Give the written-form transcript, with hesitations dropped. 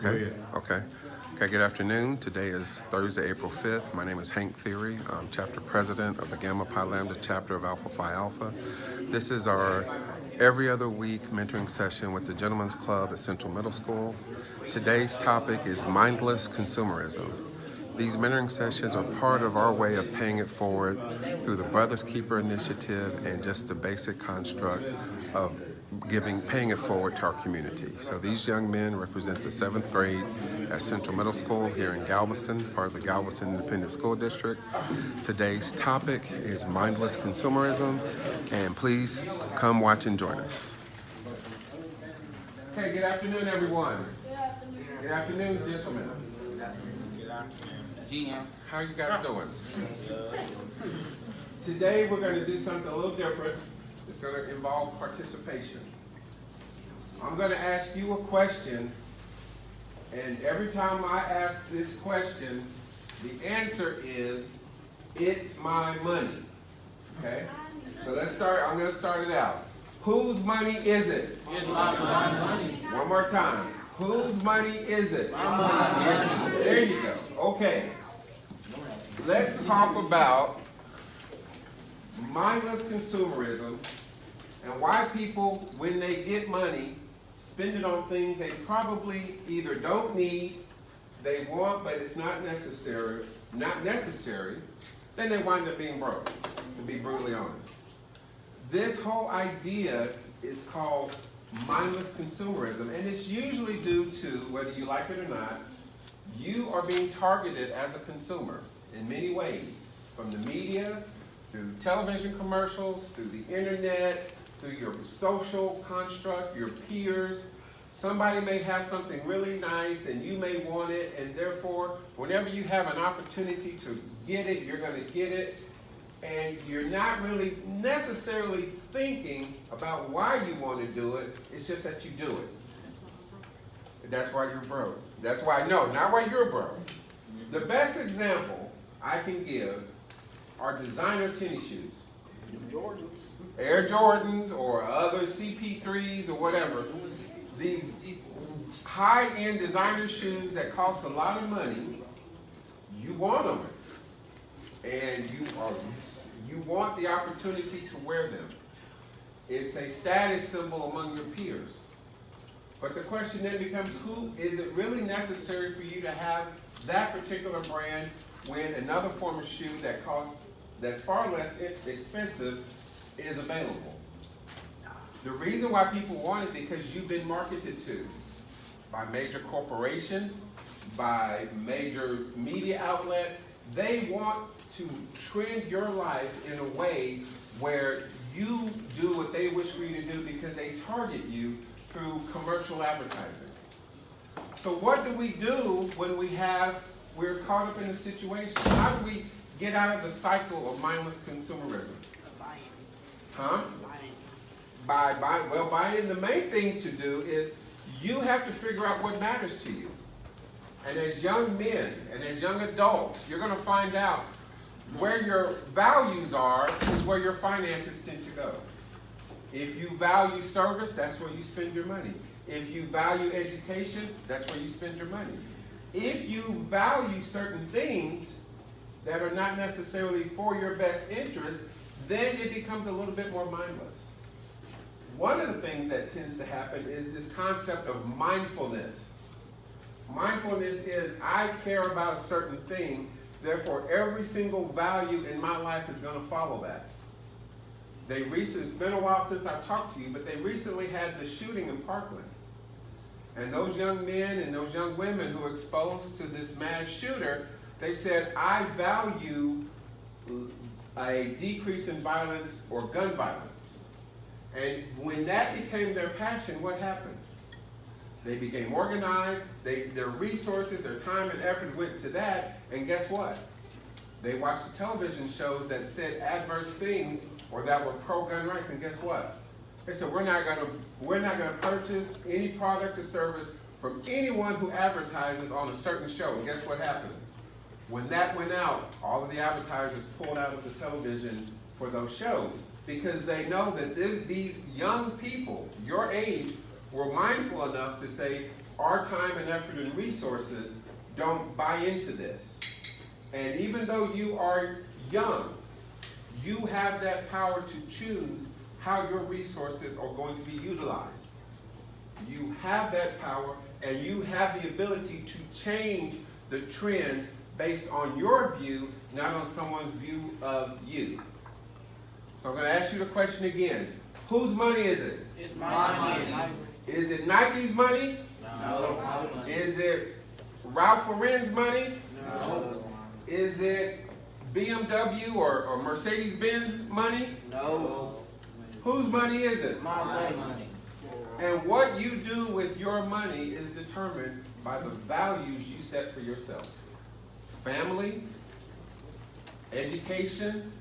Okay. Okay. Okay, good afternoon. Today is Thursday, April 5th. My name is Hank Thierry. I'm chapter president of the Gamma Pi Lambda chapter of Alpha Phi Alpha. This is our every other week mentoring session with the Gentlemen's Club at Central Middle School. Today's topic is mindless consumerism. These mentoring sessions are part of our way of paying it forward through the Brothers Keeper initiative and just the basic construct of paying it forward to our community. So these young men represent the 7th grade at Central Middle School here in Galveston, part of the Galveston Independent School District. Today's topic is mindless consumerism, and please come watch and join us. Okay, good afternoon, everyone. Good afternoon, gentlemen. GM. How are you guys doing? Today we're going to do something a little different. It's going to involve participation. I'm going to ask you a question, and every time I ask this question, the answer is, it's my money. Okay? So let's start. I'm going to start it out. Whose money is it? It's my money. One more time. Whose money is it? My money. There you go. Okay. Let's talk about mindless consumerism and why people, when they get money, spend it on things they probably either don't need, they want, but it's not necessary, then they wind up being broke, to be brutally honest. This whole idea is called mindless consumerism, and it's usually due to, whether you like it or not, you are being targeted as a consumer in many ways, from the media, through television commercials, through the internet, through your social construct, your peers. Somebody may have something really nice and you may want it, and therefore, whenever you have an opportunity to get it, you're going to get it, and you're not really necessarily thinking about why you want to do it, it's just that you do it. That's why you're broke. That's why, no, not why you're broke. The best example I can give are designer tennis shoes. Air Jordans or other CP3s or whatever. These high-end designer shoes that cost a lot of money, you want them. And you want the opportunity to wear them. It's a status symbol among your peers. But the question then becomes, is it really necessary for you to have that particular brand when another form of shoe that's far less expensive is available? The reason why people want it is because you've been marketed to by major corporations, by major media outlets. They want to trend your life in a way where you do what they wish for you to do because they target you through commercial advertising. So what do we do when we're caught up in a situation? How do we get out of the cycle of mindless consumerism? Huh? Buying. The main thing to do is you have to figure out what matters to you. And as young men and as young adults, you're going to find out where your values are is where your finances tend to go. If you value service, that's where you spend your money. If you value education, that's where you spend your money. If you value certain things that are not necessarily for your best interest, then it becomes a little bit more mindless. One of the things that tends to happen is this concept of mindfulness. Mindfulness is I care about a certain thing, therefore every single value in my life is going to follow that. It's been a while since I've talked to you, but they recently had the shooting in Parkland. And those young men and those young women who were exposed to this mass shooter, they said, I value a decrease in violence or gun violence. And when that became their passion, what happened? They became organized, their resources, their time and effort went to that, and guess what? They watched the television shows that said adverse things or that were pro-gun rights, and guess what? They said, we're not gonna purchase any product or service from anyone who advertises on a certain show. And guess what happened? When that went out, all of the advertisers pulled out of the television for those shows because they know that these young people, your age, we're mindful enough to say our time and effort and resources don't buy into this. And even though you are young, you have that power to choose how your resources are going to be utilized. You have that power, and you have the ability to change the trends based on your view, not on someone's view of you. So I'm going to ask you the question again. Whose money is it? It's my money. Is it Nike's money? No. Is it Ralph Lauren's money? No. Is it BMW or Mercedes-Benz money? No. Whose money is it? My money. And what you do with your money is determined by the values you set for yourself. Family, education,